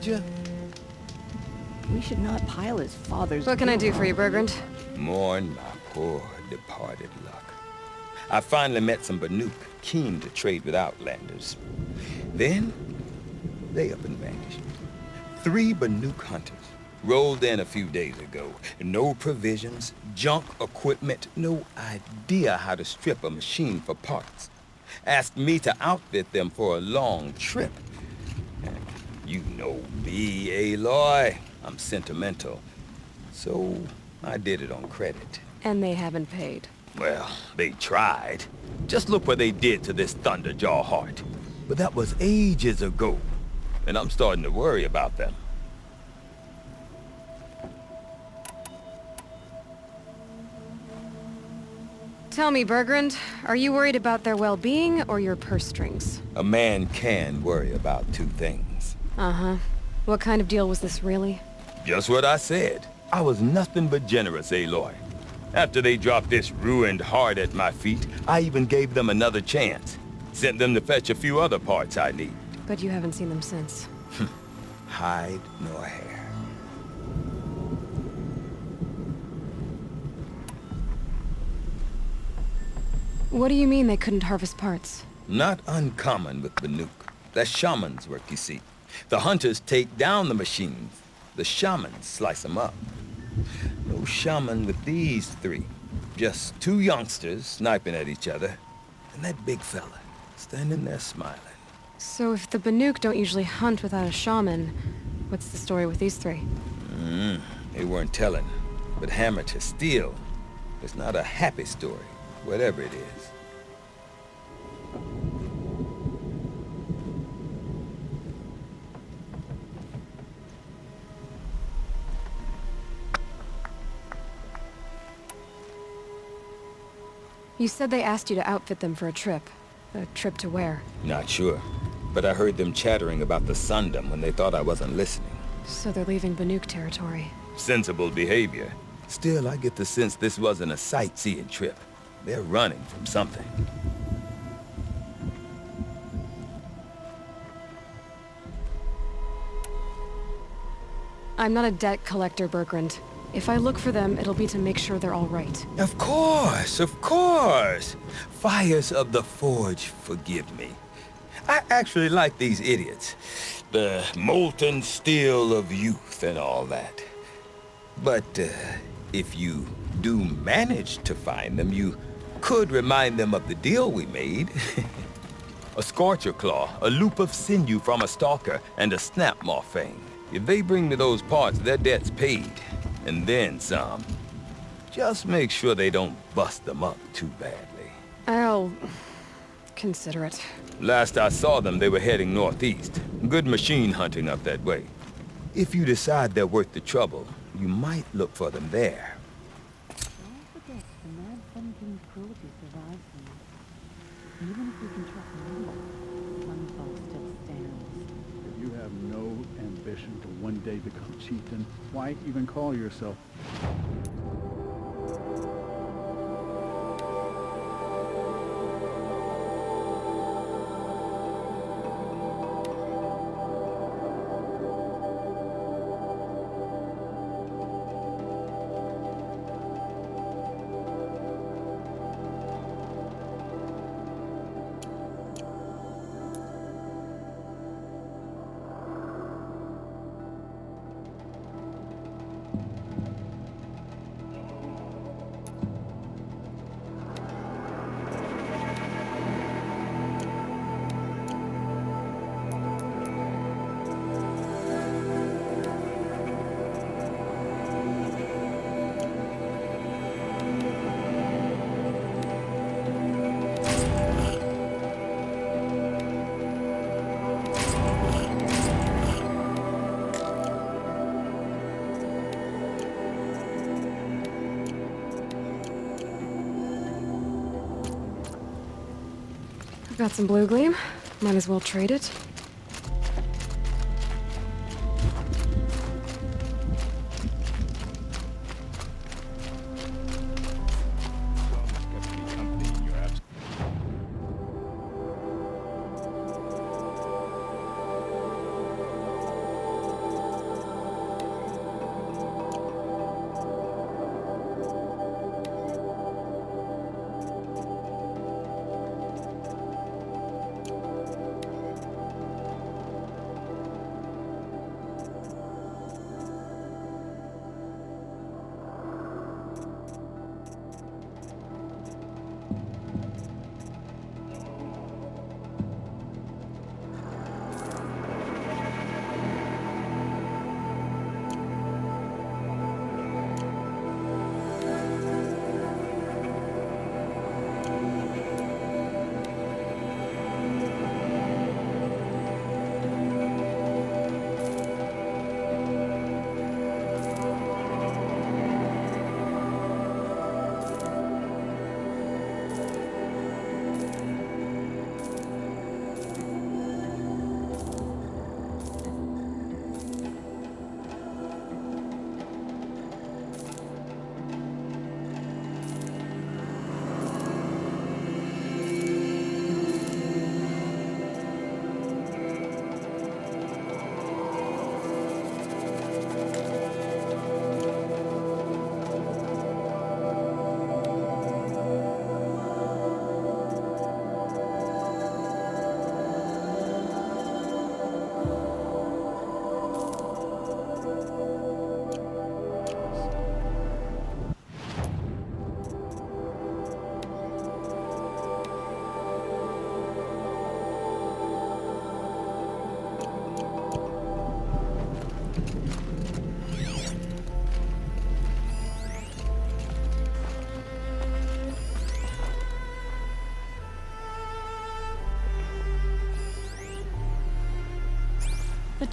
would you? We should not pile his father's... What can I do for you, Bergrand? Mourn my poor departed luck. I finally met some Banuk keen to trade with Outlanders. Then, they up and vanished. 3 Banuk hunters rolled in a few days ago. No provisions, junk equipment, no idea how to strip a machine for parts. Asked me to outfit them for a long trip. You know me, Aloy. I'm sentimental. So, I did it on credit. And they haven't paid. Well, they tried. Just look what they did to this Thunderjaw heart. But that was ages ago. And I'm starting to worry about them. Tell me, Bergrand, are you worried about their well-being or your purse strings? A man can worry about 2 things. Uh-huh. What kind of deal was this, really? Just what I said. I was nothing but generous, Aloy. After they dropped this ruined heart at my feet, I even gave them another chance. Sent them to fetch a few other parts I need. But you haven't seen them since. Hide nor hair. What do you mean they couldn't harvest parts? Not uncommon with Banuk. That's shaman's work, you see. The hunters take down the machines. The shamans slice them up. No shaman with these 3. Just 2 youngsters sniping at each other. And that big fella standing there smiling. So if the Banuk don't usually hunt without a shaman, what's the story with these 3? They weren't telling. But hammer to steel. It's not a happy story, whatever it is. You said they asked you to outfit them for a trip. A trip to where? Not sure. But I heard them chattering about the Sundom when they thought I wasn't listening. So they're leaving Banuk territory. Sensible behavior. Still, I get the sense this wasn't a sightseeing trip. They're running from something. I'm not a debt collector, Bergrand. If I look for them, it'll be to make sure they're all right. Of course, of course. Fires of the Forge, forgive me. I actually like these idiots. The molten steel of youth and all that. But if you do manage to find them, you could remind them of the deal we made. A scorcher claw, a loop of sinew from a stalker, and a snapmaw fang. If they bring me those parts, their debt's paid. And then some. Just make sure they don't bust them up too badly. I'll consider it. Last I saw them, they were heading northeast. Good machine hunting up that way. If you decide they're worth the trouble, you might look for them there. Don't forget, the mad Sun cruelty survives him. Even if we can trust Lydia, Sunfall still stands. If you have no ambition to one day become chieftain, why even call yourself? I've got some blue gleam. Might as well trade it.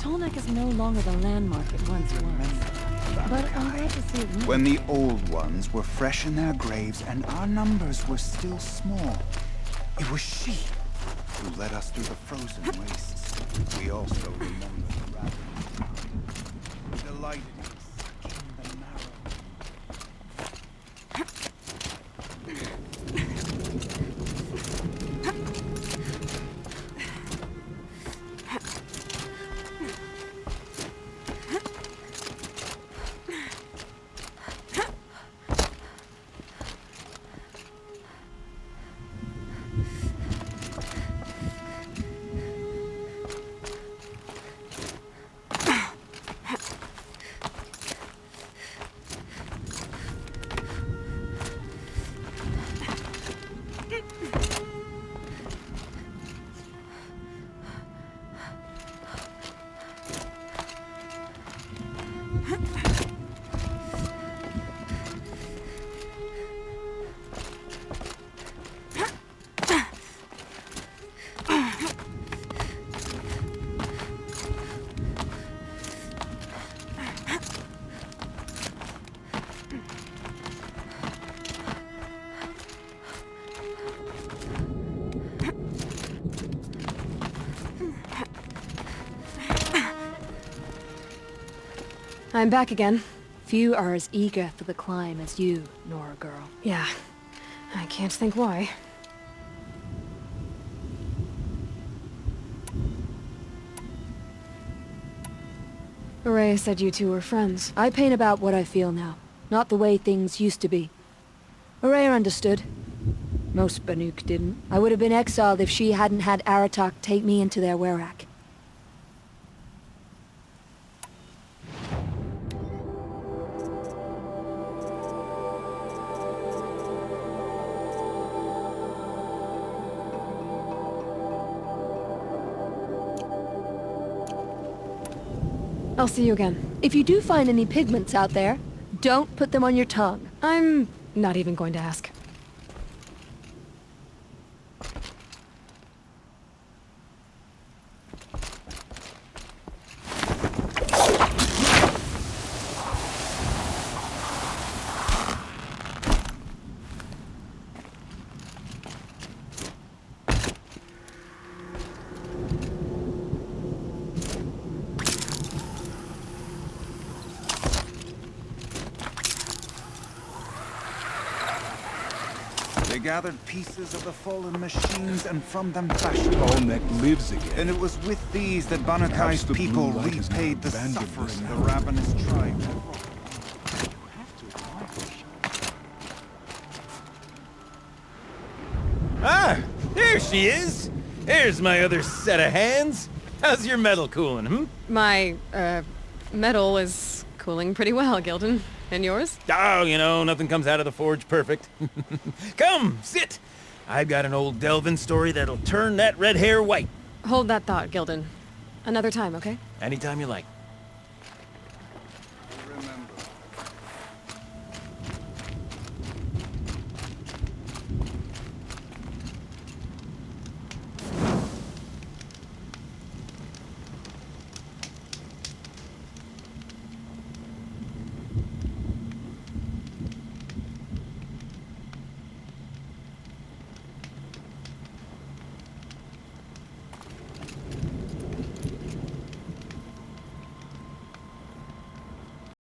Tallneck is no longer the landmark it once was. But I'm glad to see it moving. When the old ones were fresh in their graves and our numbers were still small, it was she who led us through the frozen wastes. We also remember the ravenous mountains, delighted in sucking the marrow. I'm back again. Few are as eager for the climb as you, Nora girl. Yeah. I can't think why. Ray said you two were friends. I paint about what I feel now, not the way things used to be. Araya understood. Most Banuk didn't. I would have been exiled if she hadn't had Aratak take me into their werak. I'll see you again. If you do find any pigments out there, don't put them on your tongue. I'm not even going to ask. They gathered pieces of the fallen machines and from them fashioned... Tallneck lives again. And it was with these that Banukai's the people blue light has repaid the abandoned suffering this the now. ravenous tribe. Ah, there she is. Here's my other set of hands. How's your metal cooling, hmm? My, metal is cooling pretty well, Gildan. And yours? Oh, you know, nothing comes out of the forge perfect. Come, sit. I've got an old Delvin story that'll turn that red hair white. Hold that thought, Gildan. Another time, okay? Anytime you like.